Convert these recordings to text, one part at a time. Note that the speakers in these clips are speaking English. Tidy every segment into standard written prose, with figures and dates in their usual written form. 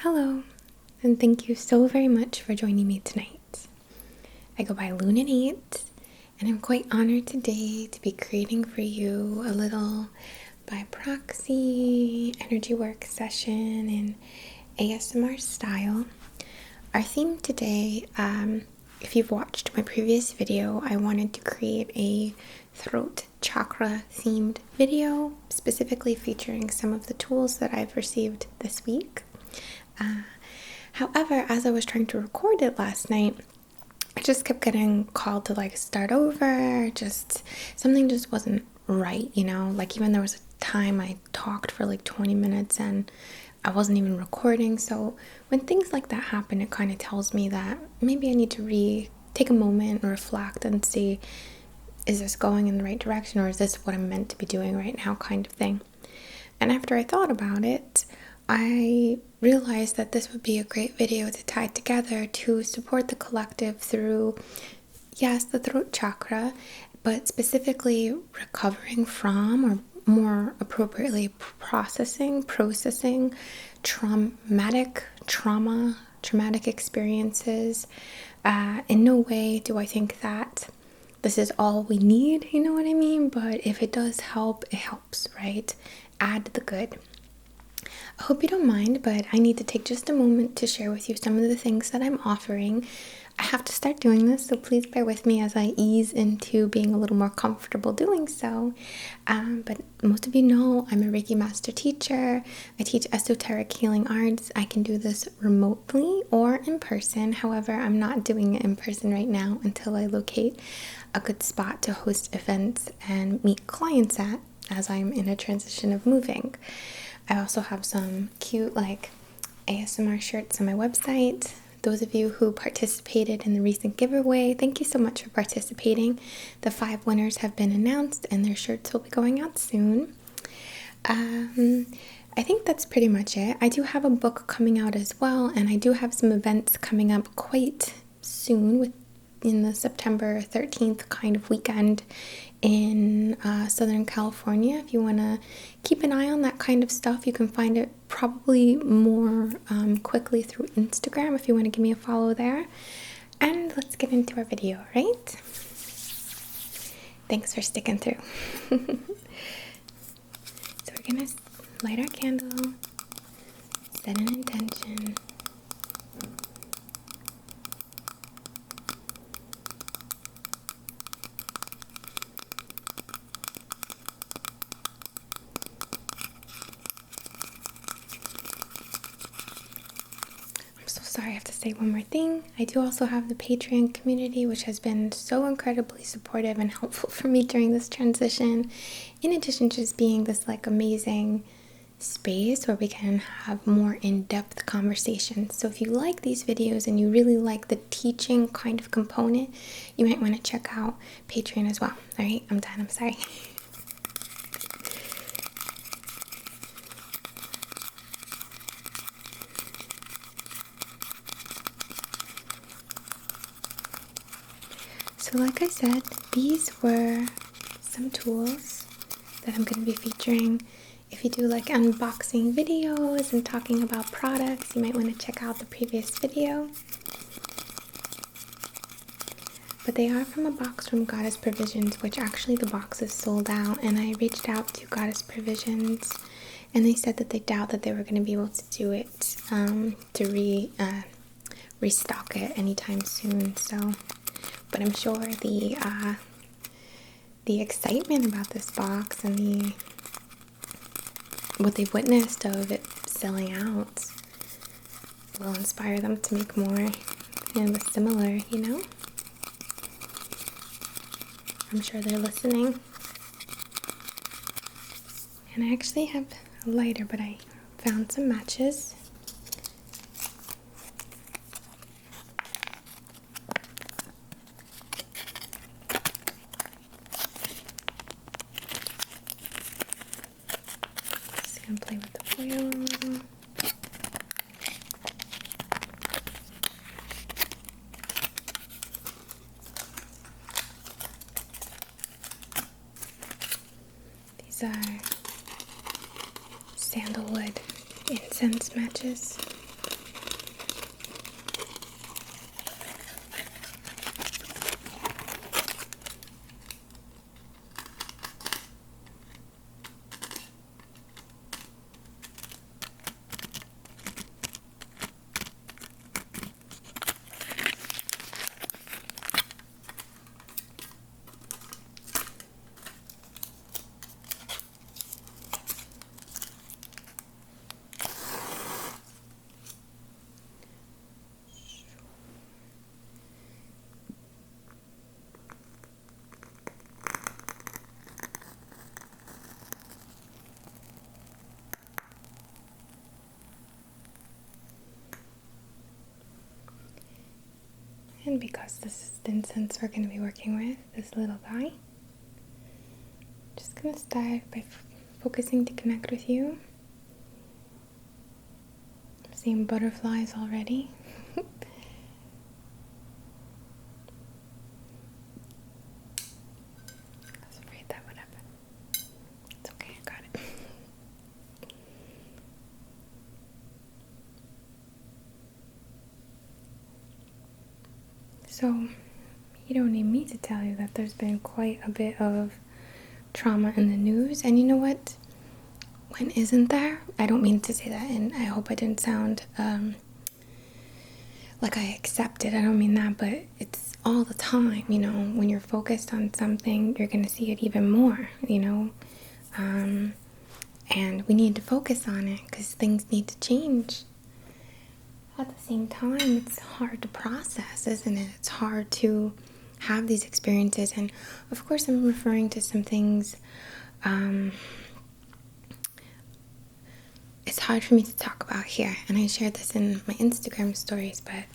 Hello, and thank you so very much for joining me tonight. I go by Lune, and I'm quite honored today to be creating for you a little by proxy energy work session in ASMR style. Our theme today, if you've watched my previous video, I wanted to create a throat chakra themed video, specifically featuring some of the tools that I've received this week. However, as I was trying to record it last night, I just kept getting called to start over. Something just wasn't right, even there was a time I talked for 20 minutes and I wasn't even recording. So when things like that happen, it kind of tells me that maybe I need to take a moment and reflect and see, is this going in the right direction, or is this what I'm meant to be doing right now, kind of thing. And after I thought about it, I realized that this would be a great video to tie together to support the collective through, yes, the throat chakra, but specifically recovering from, or more appropriately processing traumatic experiences. In no way do I think that this is all we need, you know what I mean? But if it does help, it helps, right? Add the good. I hope you don't mind, but I need to take just a moment to share with you some of the things that I'm offering. I have to start doing this, so please bear with me as I ease into being a little more comfortable doing so. But most of you know I'm a Reiki Master Teacher. I teach esoteric healing arts. I can do this remotely or in person. However, I'm not doing it in person right now until I locate a good spot to host events and meet clients at, as I'm in a transition of moving. I also have some cute ASMR shirts on my website. Those of you who participated in the recent giveaway, thank you so much for participating. The 5 winners have been announced and their shirts will be going out soon. I think that's pretty much it. I do have a book coming out as well, and I do have some events coming up quite soon in the September 13th kind of weekend in Southern California. If you want to keep an eye on that kind of stuff, you can find it probably more quickly through Instagram if you want to give me a follow there. And let's get into our video, right? Thanks for sticking through. So we're gonna light our candle, set an intention. Sorry, I have to say one more thing. I do also have the Patreon community, which has been so incredibly supportive and helpful for me during this transition. In addition to just being this amazing space where we can have more in-depth conversations. So if you like these videos and you really like the teaching kind of component, you might want to check out Patreon as well. All right, I'm done. I'm sorry. So like I said, these were some tools that I'm going to be featuring. If you do unboxing videos and talking about products, you might want to check out the previous video. But they are from a box from Goddess Provisions, which actually the box is sold out, and I reached out to Goddess Provisions and they said that they doubt that they were going to be able to do it, to restock it anytime soon. So but I'm sure the excitement about this box and what they've witnessed of it selling out will inspire them to make more and similar, I'm sure they're listening. And I actually have a lighter, but I found some matches. Gonna play with the foil. These are sandalwood incense matches. And because this is the incense we're going to be working with, this little guy, just going to start by focusing to connect with you. I'm seeing butterflies already. I was afraid that would happen. It's okay, I got it. So, you don't need me to tell you that there's been quite a bit of trauma in the news. And you know what? When isn't there? I don't mean to say that, and I hope I didn't sound like I accept it. I don't mean that, but it's all the time, you know. When you're focused on something, you're going to see it even more, you know. And we need to focus on it because things need to change. At the same time, it's hard to process, isn't it? It's hard to have these experiences. And of course, I'm referring to some things. It's hard for me to talk about here. And I shared this in my Instagram stories, but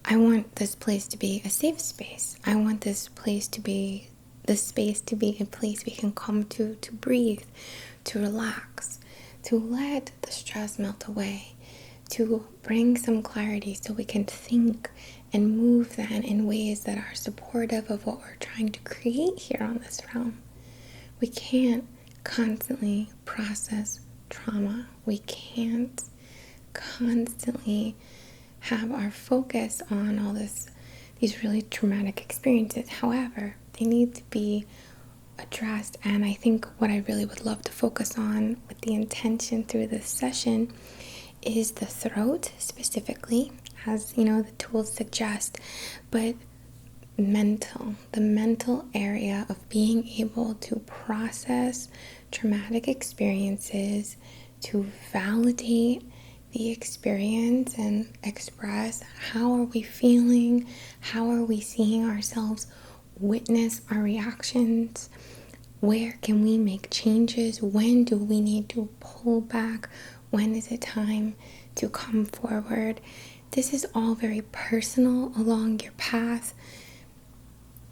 I want this place to be a safe space. I want this space to be a place we can come to breathe, to relax, to let the stress melt away, to bring some clarity so we can think and move then in ways that are supportive of what we're trying to create here on this realm. We can't constantly process trauma. We can't constantly have our focus on all these really traumatic experiences. However, they need to be addressed, and I think what I really would love to focus on with the intention through this session is the throat specifically, as you know the tools suggest, but the mental area of being able to process traumatic experiences, to validate the experience and express how are we feeling, how are we seeing ourselves, witness our reactions, where can we make changes, when do we need to pull back, when is it time to come forward. This is all very personal along your path.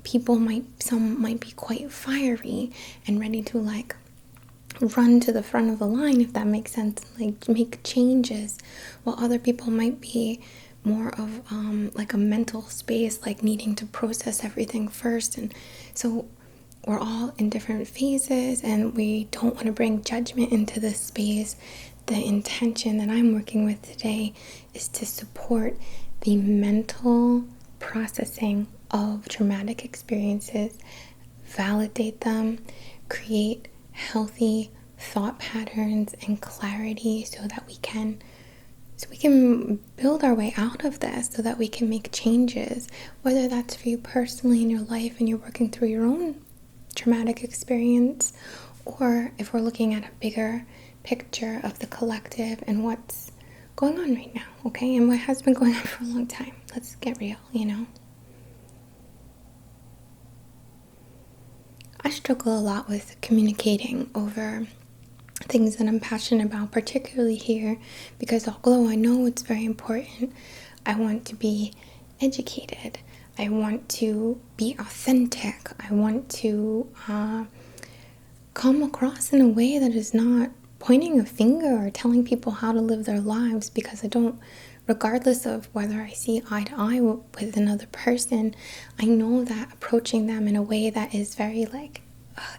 Some might be quite fiery and ready to run to the front of the line, if that makes sense, make changes, while other people might be more of a mental space, needing to process everything first. And so we're all in different phases, and we don't want to bring judgment into this space. The intention that I'm working with today is to support the mental processing of traumatic experiences, validate them, create healthy thought patterns and clarity so we can build our way out of this, so that we can make changes, whether that's for you personally in your life and you're working through your own traumatic experience, or if we're looking at a bigger picture of the collective and what's going on right now, okay? And what has been going on for a long time. Let's get real, you know? I struggle a lot with communicating over things that I'm passionate about, particularly here, because although I know it's very important, I want to be educated. I want to be authentic. I want to come across in a way that is not pointing a finger or telling people how to live their lives, because I don't, regardless of whether I see eye to eye with another person, I know that approaching them in a way that is very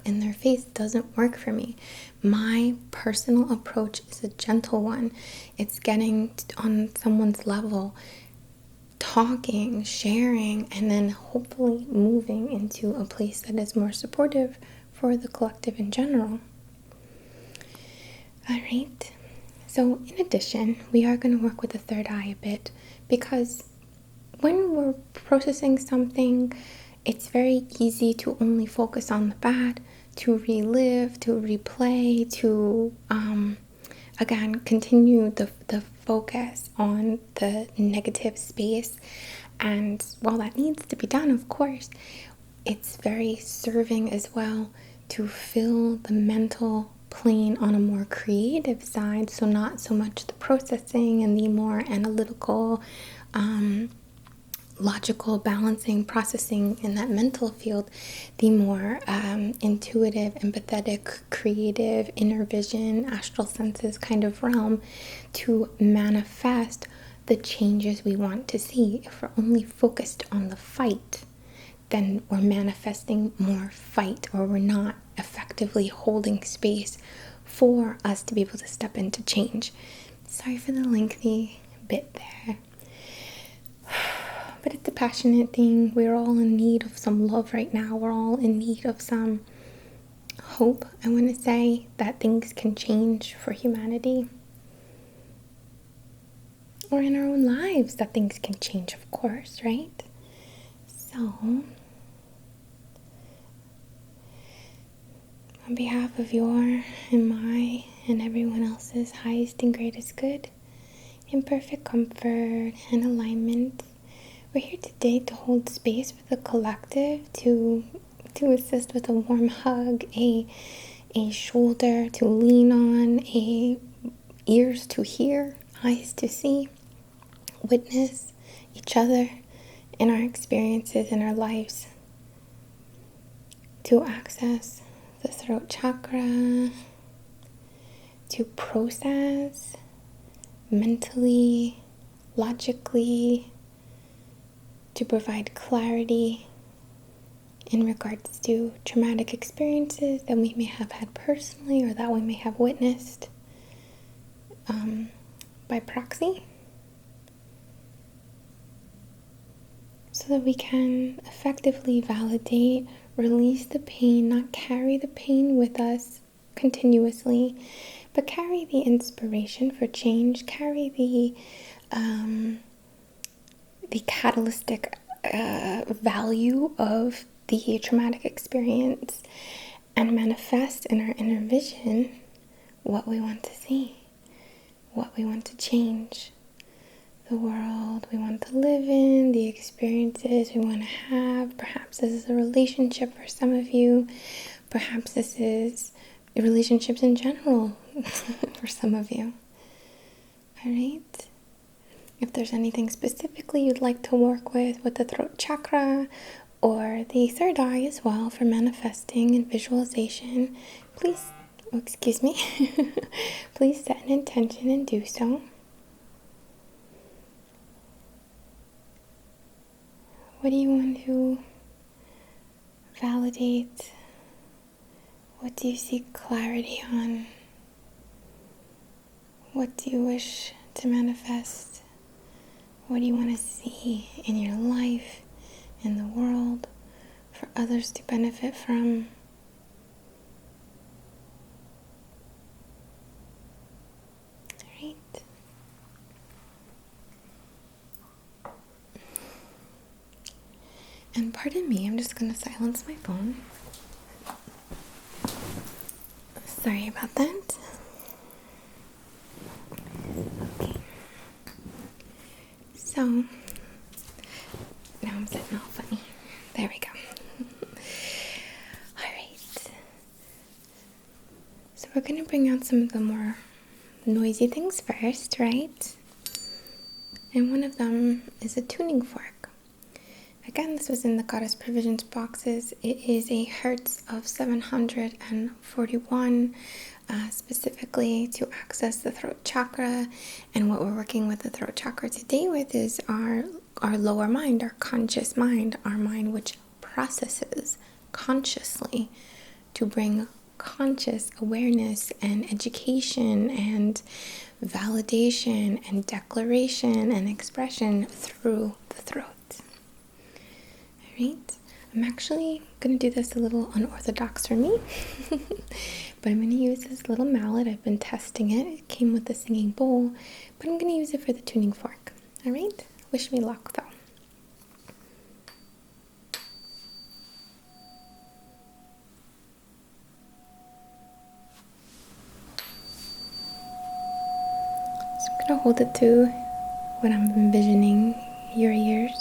in their face doesn't work for me. My personal approach is a gentle one. It's getting on someone's level, talking, sharing, and then hopefully moving into a place that is more supportive for the collective in general. All right. So in addition, we are going to work with the third eye a bit, because when we're processing something, it's very easy to only focus on the bad, to relive, to replay, to again continue the focus on the negative space. And while that needs to be done, of course, it's very serving as well to fill the mental plane on a more creative side, so not so much the processing and the more analytical logical, balancing, processing in that mental field, the more intuitive, empathetic, creative, inner vision, astral senses kind of realm to manifest the changes we want to see. If we're only focused on the fight, then we're manifesting more fight, or we're not effectively holding space for us to be able to step into change. Sorry for the lengthy bit there. But it's a passionate thing. We're all in need of some love right now. We're all in need of some hope. I want to say that things can change for humanity. Or in our own lives, that things can change, of course, right? So, on behalf of your and my and everyone else's highest and greatest good, in perfect comfort and alignment, we're here today to hold space for the collective, to assist with a warm hug, a shoulder to lean on, ears to hear, eyes to see, witness each other in our experiences in our lives, to access the throat chakra, to process mentally, logically, to provide clarity in regards to traumatic experiences that we may have had personally or that we may have witnessed by proxy, so that we can effectively validate, release the pain, not carry the pain with us continuously, but carry the inspiration for change, carry the catalytic value of the traumatic experience, and manifest in our inner vision what we want to see, what we want to change, the world we want to live in, the experiences we want to have. Perhaps this is a relationship for some of you. Perhaps this is relationships in general for some of you. All right? If there's anything specifically you'd like to work with the throat chakra or the third eye as well for manifesting and visualization, please, please set an intention and do so. What do you want to validate? What do you seek clarity on? What do you wish to manifest? What do you want to see in your life, in the world, for others to benefit from? All right. And pardon me, I'm just going to silence my phone. Sorry about that. Okay. So, now I'm sitting all funny. There we go. Alright. So we're going to bring out some of the more noisy things first, right? And one of them is a tuning fork. Again, this was in the Goddess Provisions boxes. It is a hertz of 741, specifically to access the throat chakra. And what we're working with the throat chakra today with is our lower mind, our conscious mind, our mind which processes consciously to bring conscious awareness and education and validation and declaration and expression through the throat. Alright, I'm actually going to do this a little unorthodox for me, but I'm going to use this little mallet. I've been testing it. It came with the singing bowl, but I'm going to use it for the tuning fork. Alright, wish me luck though. So I'm going to hold it to what I'm envisioning your ears.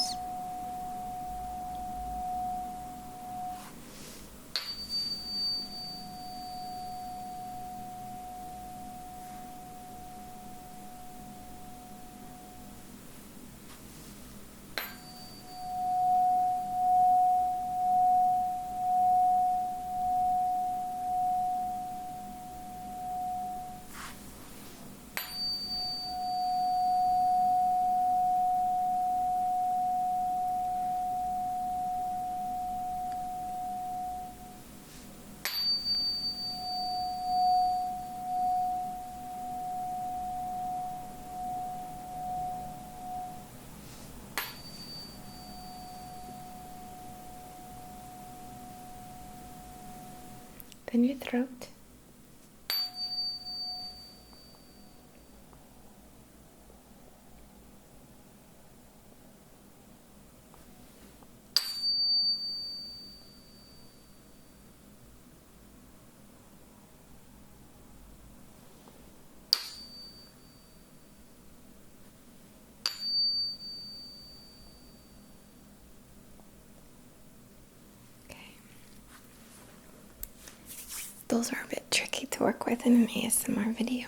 Open your throat. Those are a bit tricky to work with in an ASMR video.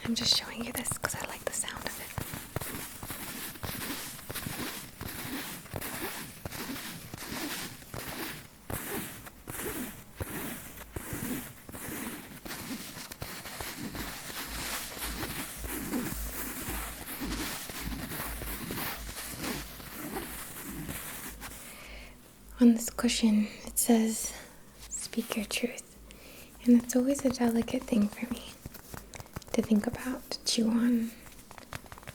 I'm just showing you this because I like the sound of it. On this cushion, it says, "Speak your truth." And it's always a delicate thing for me to think about, to chew on,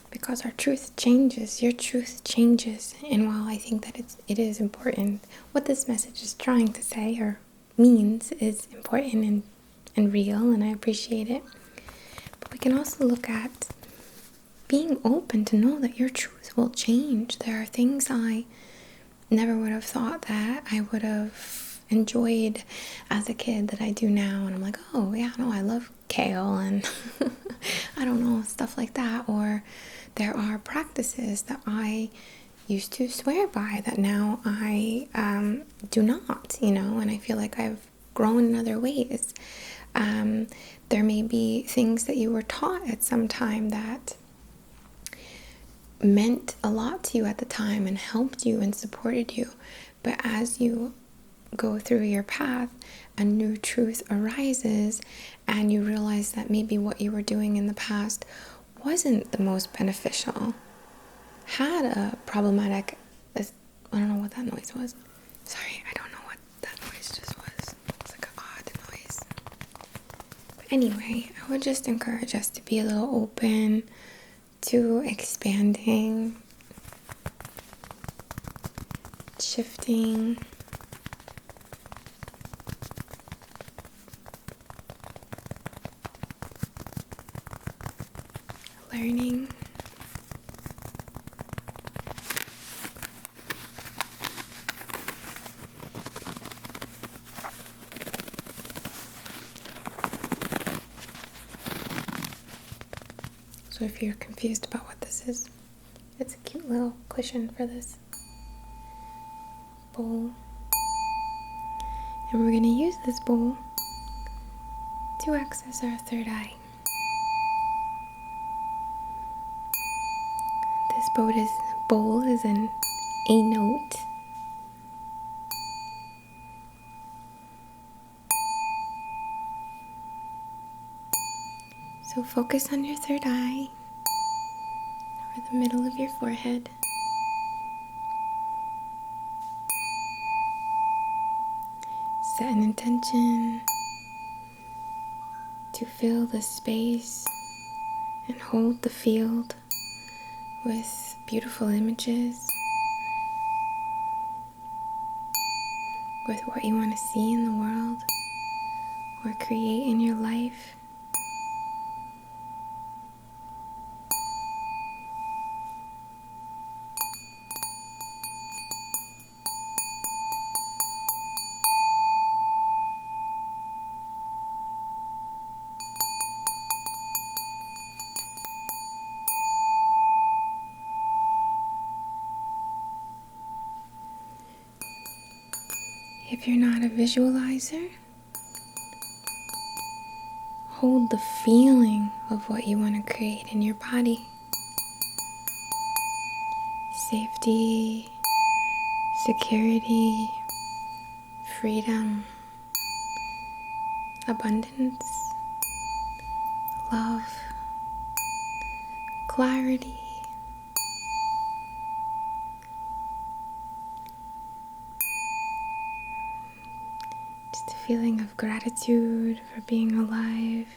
because our truth changes, your truth changes. And while I think that it is important, what this message is trying to say or means is important and real, and I appreciate it. But we can also look at being open to know that your truth will change. There are things I never would have thought that I would have enjoyed as a kid that I do now, and I'm like, oh yeah, no, I love kale and I don't know, stuff like that. Or there are practices that I used to swear by that now I do not, and I feel like I've grown in other ways. There may be things that you were taught at some time that meant a lot to you at the time and helped you and supported you, but as you go through your path, a new truth arises and you realize that maybe what you were doing in the past wasn't the most beneficial, had a problematic, I don't know what that noise was. Sorry, I don't know what that noise just was. It's like an odd noise. But anyway, I would just encourage us to be a little open to expanding, shifting, learning. So if you're confused about what this is, it's a cute little cushion for this bowl. And we're going to use this bowl to access our third eye. This bowl is an A note. So focus on your third eye, or the middle of your forehead. Set an intention to fill the space and hold the field with beautiful images, with what you want to see in the world or create in your life. If you're not a visualizer, hold the feeling of what you want to create in your body. Safety, security, freedom, abundance, love, clarity. Just a feeling of gratitude for being alive.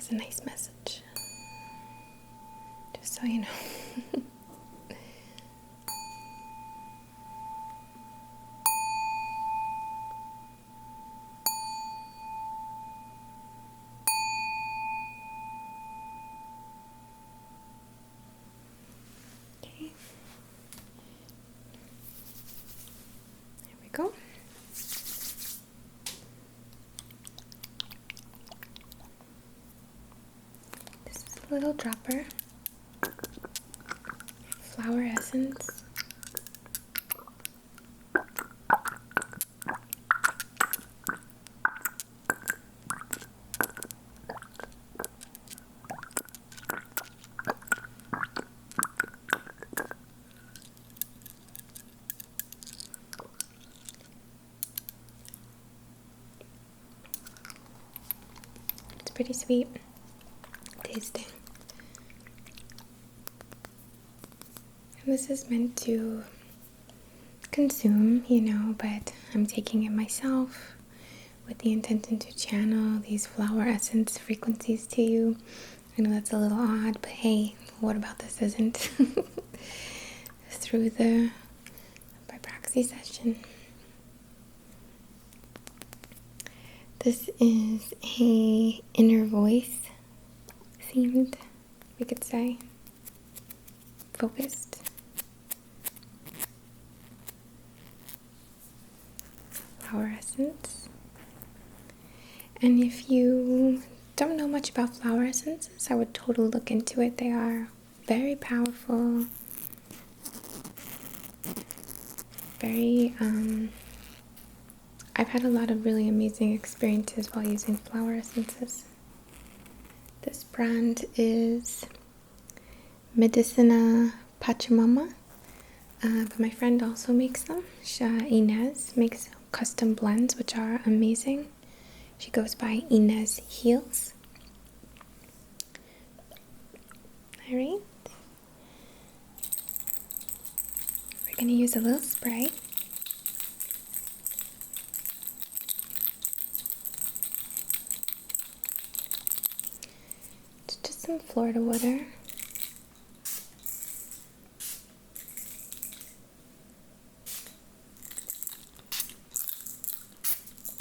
is a nice message. Just so you know. Okay. There we go. This is a little dropper. Flower essence. It's pretty sweet tasting. And this is meant to consume, but I'm taking it myself with the intention to channel these flower essence frequencies to you. I know that's a little odd, but hey, what about this isn't? Through by proxy session. This is a inner voice themed, we could say, focused. Flower essence. And if you don't know much about flower essences, I would totally look into it. They are very powerful, very I've had a lot of really amazing experiences while using flower essences. This brand is Medicina Pachamama, but my friend also makes them. Inez makes custom blends, which are amazing. She goes by Inez Heals. Alright. We're going to use a little spray. It's just some Florida water.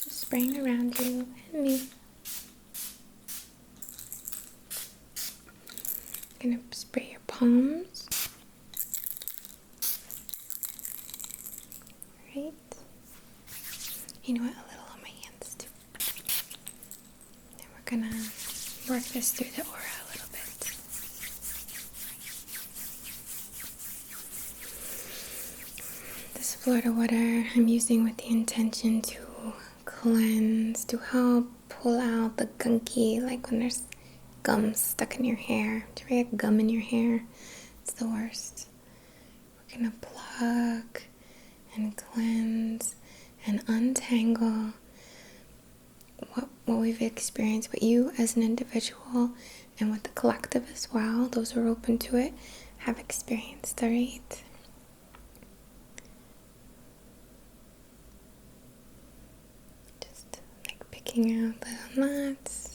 Just spraying around you and me. I'm going to spray your palms. Right. You know what? A little on my hands too. And we're going to work this through the aura a little bit. This Florida water I'm using with the intention to cleanse, to help pull out the gunky, like when there's gum stuck in your hair. Do you ever get gum in your hair? It's the worst. We're gonna plug and cleanse and untangle what we've experienced, what you as an individual and what the collective as well, those who are open to it, have experienced, alright? Just like picking out the knots.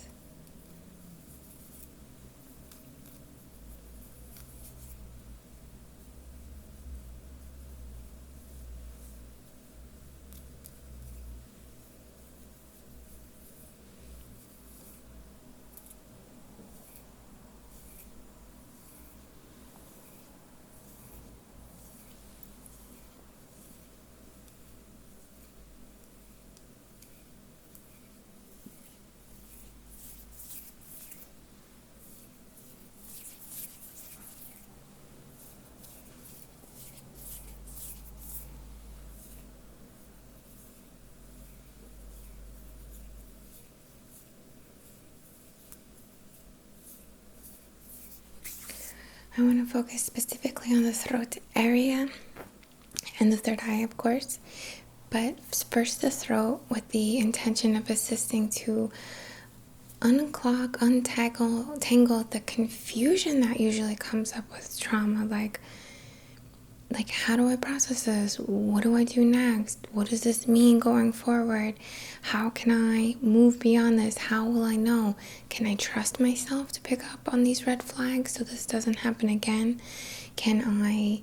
I want to focus specifically on the throat area and the third eye, of course, but first the throat with the intention of assisting to unclog, tangle the confusion that usually comes up with trauma, like like, how do I process this? What do I do next? What does this mean going forward? How can I move beyond this? How will I know? Can I trust myself to pick up on these red flags so this doesn't happen again? Can I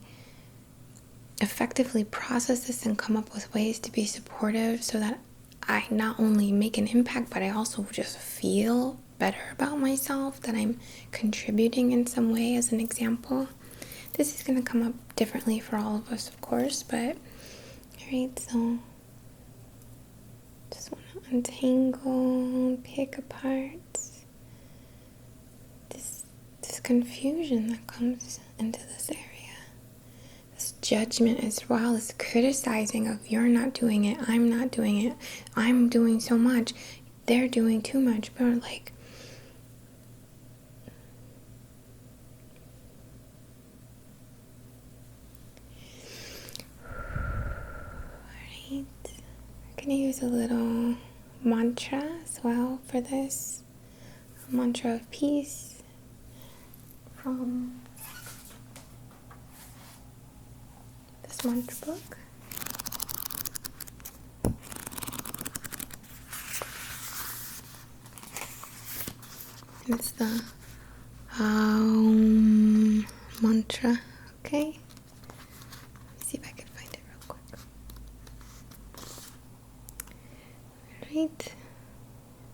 effectively process this and come up with ways to be supportive so that I not only make an impact, but I also just feel better about myself, that I'm contributing in some way, as an example? This is going to come up differently for all of us, of course, but alright, so just want to untangle, pick apart this confusion that comes into this area. This judgment as well, this criticizing of you're not doing it, I'm not doing it, I'm doing so much, they're doing too much, but like, alright, we're gonna use a little mantra as well for this, a mantra of peace from this mantra book. And it's the mantra, okay? Let me see if I can find it real quick. Alright.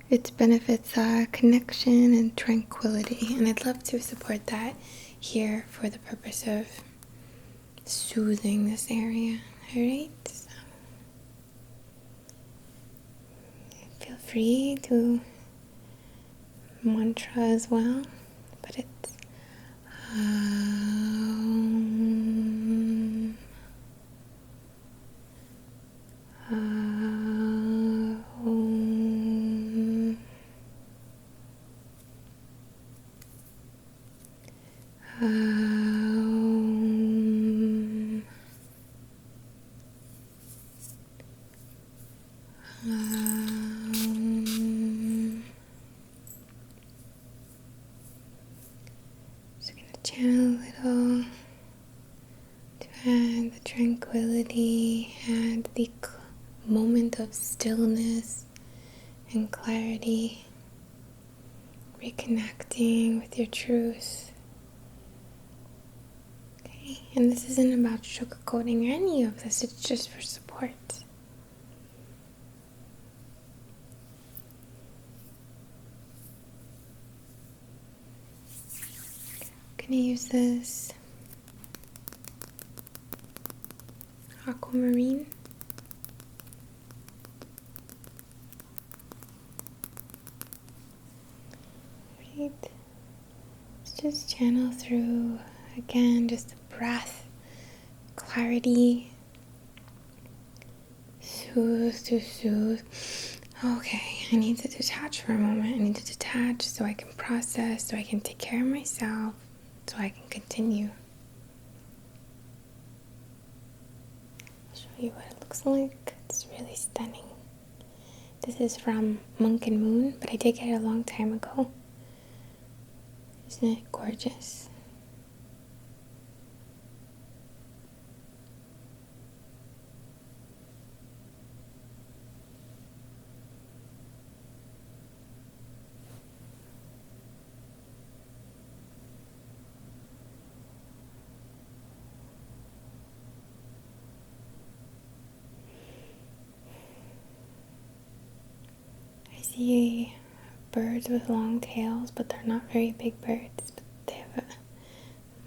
Its benefits are connection and tranquility, and I'd love to support that here for the purpose of soothing this area. Alright, so feel free to mantra as well, but it's channel a little to add the tranquility and the moment of stillness and clarity, reconnecting with your truth. Okay, and this isn't about sugarcoating any of this, it's just for support. I'm gonna use this aquamarine. Right. Let's just channel through again, just the breath, clarity, soothe to soothe. Okay, I need to detach for a moment. I need to detach so I can process, so I can take care of myself, so I can continue. I'll show you what it looks like. It's really stunning. This is from Monk and Moon, but I did get it a long time ago. Isn't it gorgeous? I see birds with long tails, but they're not very big birds. But they have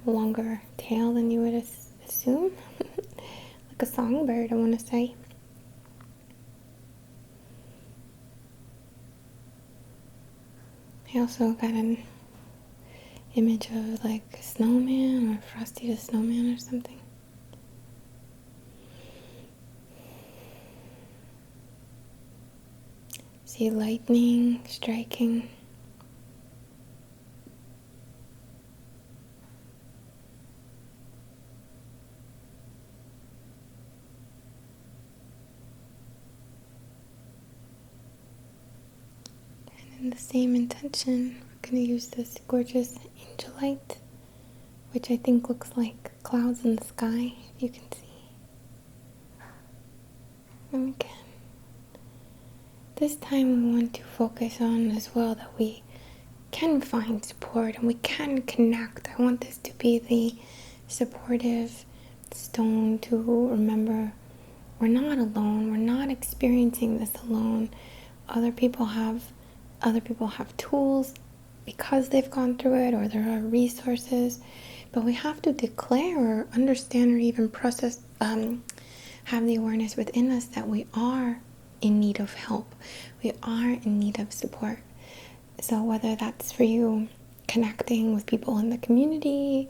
a longer tail than you would assume. Like a songbird, I want to say. I also got an image of like a snowman or Frosty the Snowman or something. See lightning striking. And in the same intention, we're going to use this gorgeous angel light which I think looks like clouds in the sky, if you can see. And again, this time we want to focus on as well that we can find support and we can connect. I want this to be the supportive stone to remember we're not alone. We're not experiencing this alone. Other people have tools because they've gone through it, or there are resources, but we have to declare or understand or even process, have the awareness within us that we are in need of help. We are in need of support. So whether that's for you connecting with people in the community,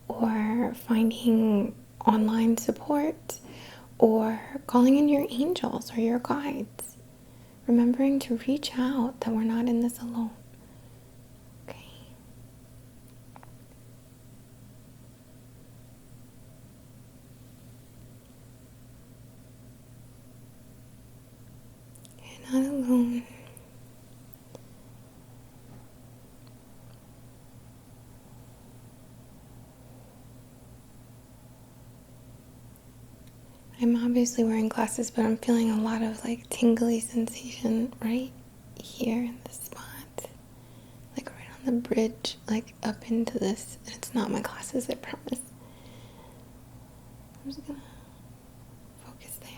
or finding online support, or calling in your angels or your guides, remembering to reach out, that we're not in this alone. Okay. You're not alone. I'm obviously wearing glasses, but I'm feeling a lot of like tingly sensation right here in this spot. Like right on the bridge, like up into this. And it's not my glasses, I promise. I'm just gonna focus there.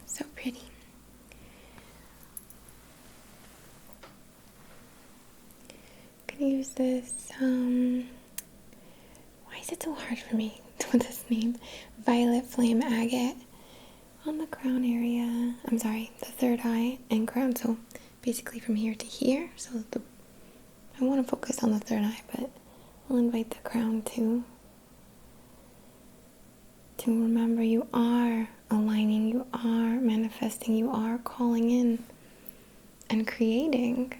So pretty. I'm gonna use this, why is it so hard for me with this name? Violet Flame Agate on the crown area. I'm sorry, the third eye and crown. So basically from here to here. So I want to focus on the third eye, but I'll invite the crown to remember you are aligning, you are manifesting, you are calling in and creating.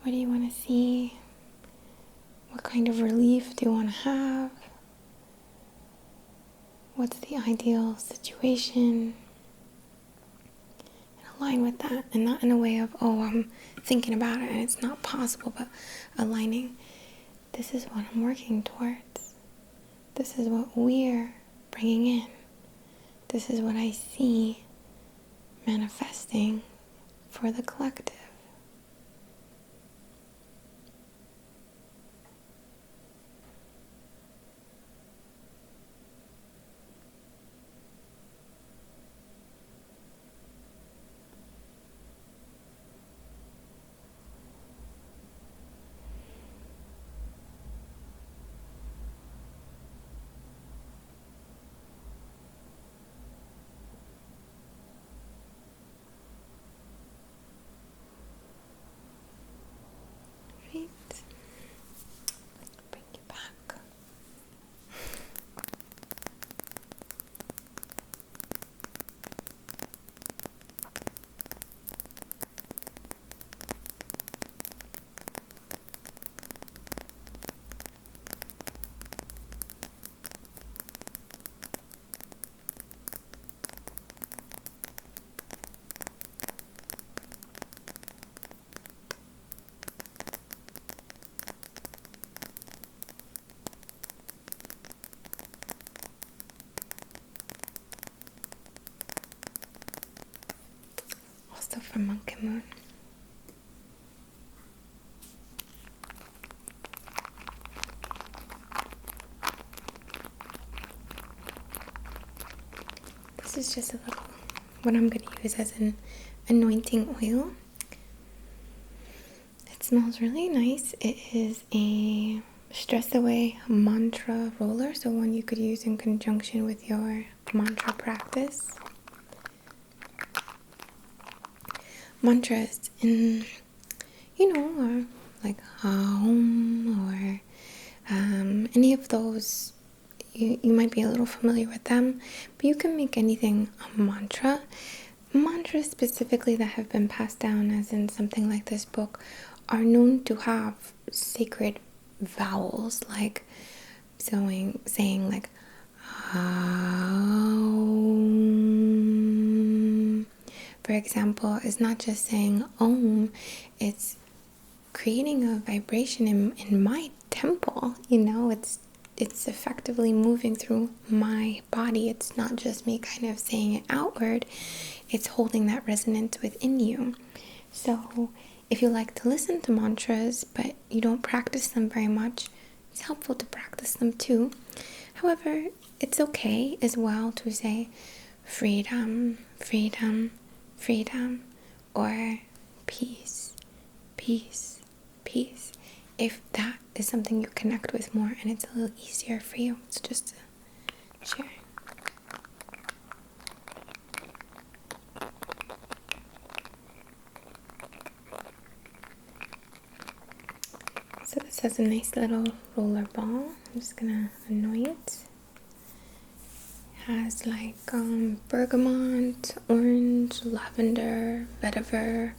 What do you want to see? What kind of relief do you want to have? What's the ideal situation? And align with that, and not in a way of, oh, I'm thinking about it and it's not possible, but aligning. This is what I'm working towards. This is what we're bringing in. This is what I see manifesting for the collective. Bring you back. Also from Monkey Moon. This is just a little, what I'm going to use as an anointing oil. It smells really nice. It is a stress away mantra roller, so one you could use in conjunction with your mantra practice. Mantras in, like Om or any of those, you might be a little familiar with them, but you can make anything a mantra. mantras specifically that have been passed down, as in something like this book, are known to have sacred vowels, like saying like Om, for example, is not just saying Om, it's creating a vibration in my temple. It's effectively moving through my body. It's not just me kind of saying it outward, it's holding that resonance within you. So if you like to listen to mantras but you don't practice them very much, it's helpful to practice them too. However, it's okay as well to say freedom, freedom, freedom, or peace, peace, peace, if that is something you connect with more and it's a little easier for you. It's just to share. So this has a nice little roller ball. I'm just gonna anoint. It has like bergamot, orange, lavender, vetiver,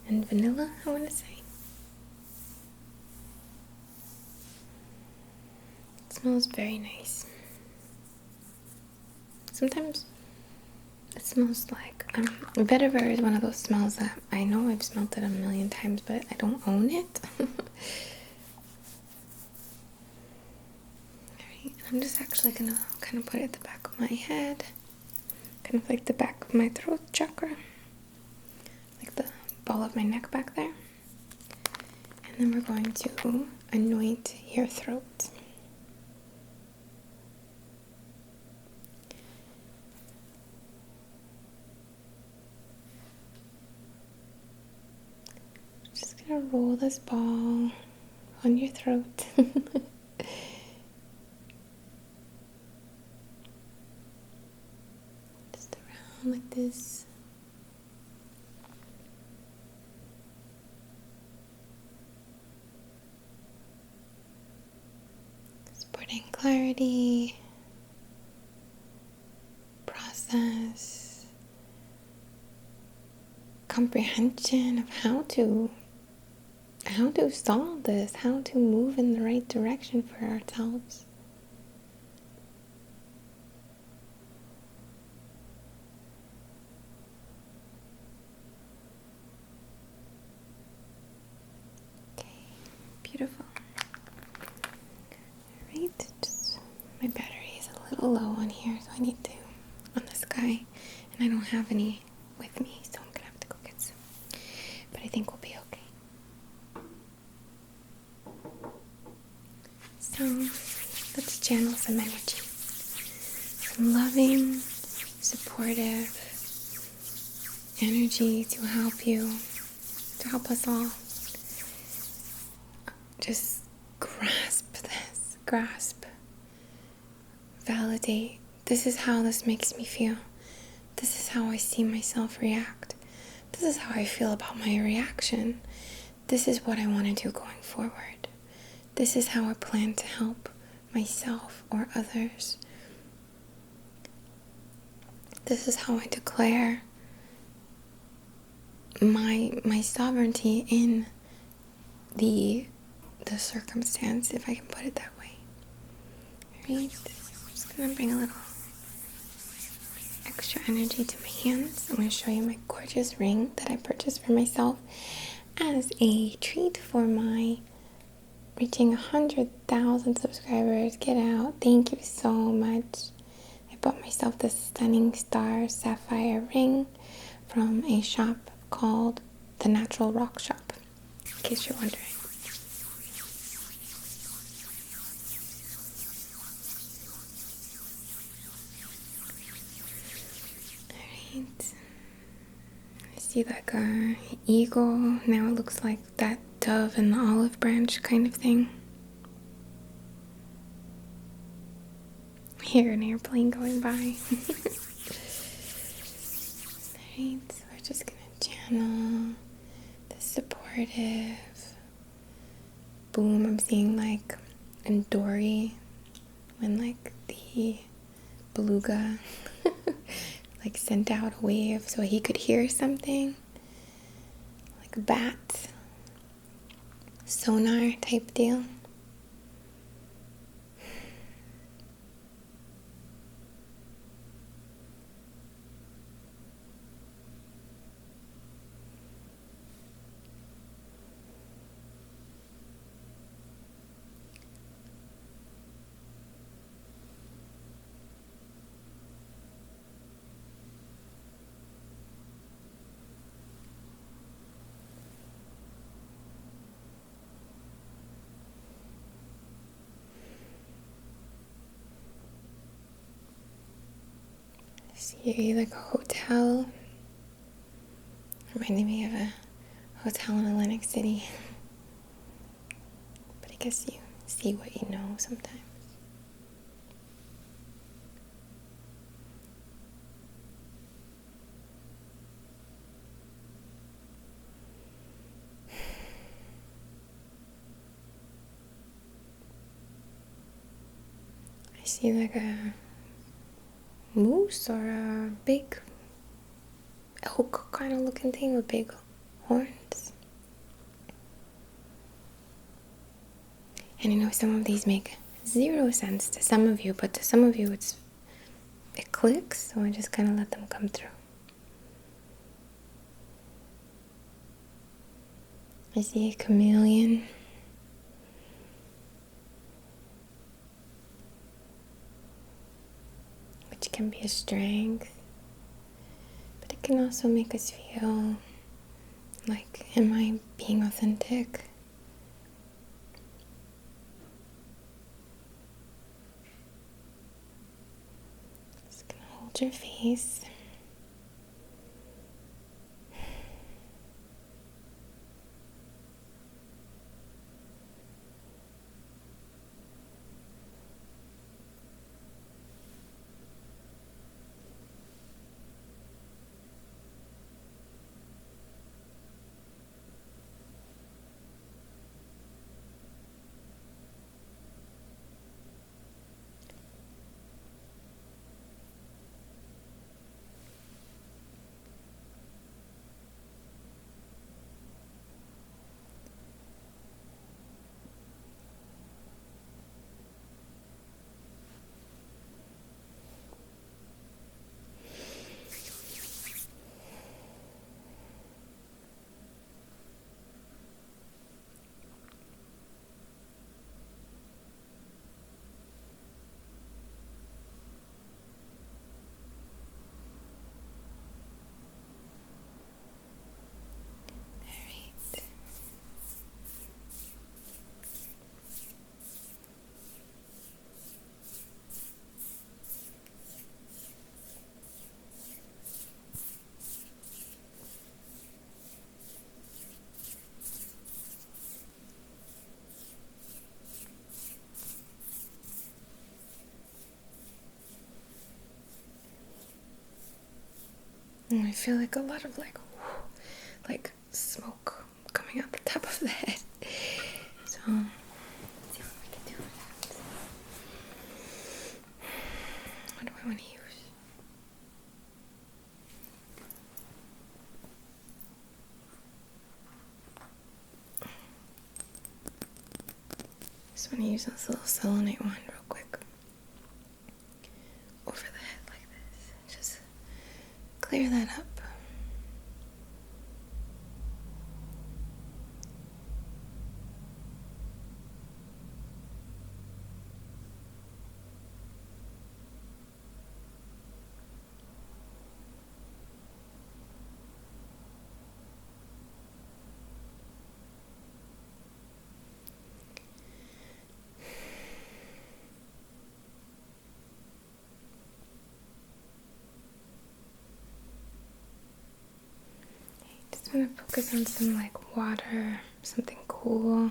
and vanilla, I want to say. It smells very nice. Sometimes it smells like vetiver is one of those smells that I know I've smelled it a million times, but I don't own it. Alright, I'm just actually gonna kind of put it at the back of my head, kind of like the back of my throat chakra, like the ball of my neck back there. And then we're going to anoint your throat. Just gonna roll this ball on your throat. Just around like this. Supporting clarity, process, comprehension of how to solve this, how to move in the right direction for ourselves. Okay, beautiful. Alright, just my battery is a little low on here, so I need to, on this guy, and I don't have any with me, so I'm gonna have to go get some. But I think we'll be okay. So let's channel some energy, some loving, supportive energy to help you, to help us all. Just grasp, validate. This is how this makes me feel. This is how I see myself react. This is how I feel about my reaction. This is what I want to do going forward. This is how I plan to help myself or others. This is how I declare my sovereignty in the circumstance, if I can put it that way. Alright, I'm just gonna bring a little extra energy to my hands. I'm gonna show you my gorgeous ring that I purchased for myself as a treat for my reaching 100,000 subscribers. Get out. Thank you so much. I bought myself this stunning star sapphire ring from a shop called The Natural Rock Shop, in case you're wondering. Alright. I see like a eagle. Now it looks like that dove and the olive branch kind of thing. I hear an airplane going by. Alright, so we're just gonna channel the supportive boom. I'm seeing like in Dory when like the beluga like sent out a wave so he could hear something, like a bat, sonar type deal. See like a hotel, reminding me of a hotel in Atlantic City. But I guess you see what you know sometimes. I see like a moose or a big elk kind of looking thing with big horns. And I know some of these make zero sense to some of you, but to some of you it clicks, so I just kind of let them come through. I see a chameleon. Which can be a strength, but it can also make us feel like, am I being authentic? Just gonna hold your face. And I feel like a lot of like smoke coming out the top of the head. So let's see what we can do with that. What do I want to use? Just want to use this little selenite wand real quick. Over the head like this. Just clear that up. I'm gonna focus on some like water, something cool.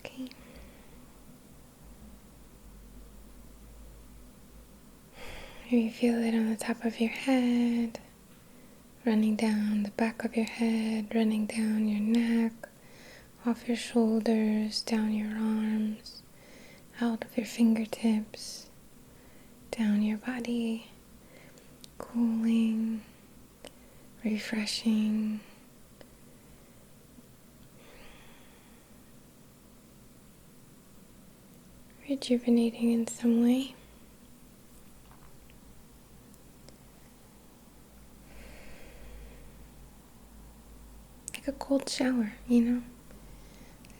Okay. Maybe feel it on the top of your head, running down the back of your head, running down your neck, off your shoulders, down your arms, out of your fingertips, down your body, cooling, refreshing. Rejuvenating in some way. Like a cold shower, Like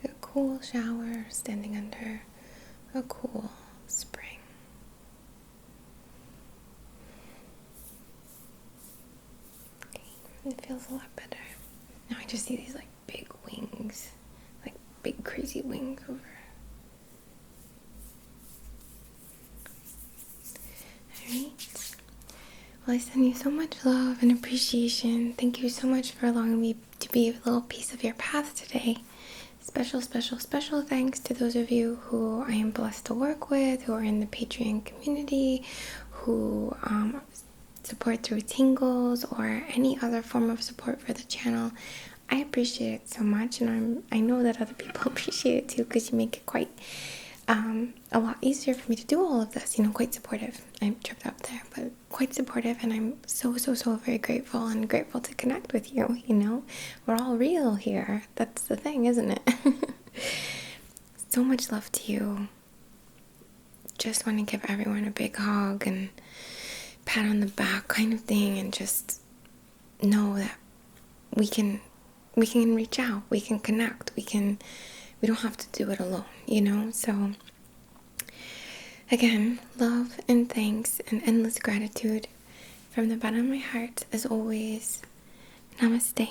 a cool shower standing under a cool spring. Okay, it feels a lot better. Now I just see these like big wings, like big crazy wings over. Alright. Well, I send you so much love and appreciation. Thank you so much for allowing me to be a little piece of your path today. Special, special, special thanks to those of you who I am blessed to work with, who are in the Patreon community, who support through tingles or any other form of support for the channel. I appreciate it so much, and I know that other people appreciate it too, because you make it quite a lot easier for me to do all of this, quite supportive. I tripped up there, but quite supportive, and I'm so very grateful to connect with you, We're all real here. That's the thing, isn't it? So much love to you. Just want to give everyone a big hug and pat on the back kind of thing, and just know that we can reach out, we can connect, we don't have to do it alone, So again, love and thanks and endless gratitude from the bottom of my heart as always. Namaste.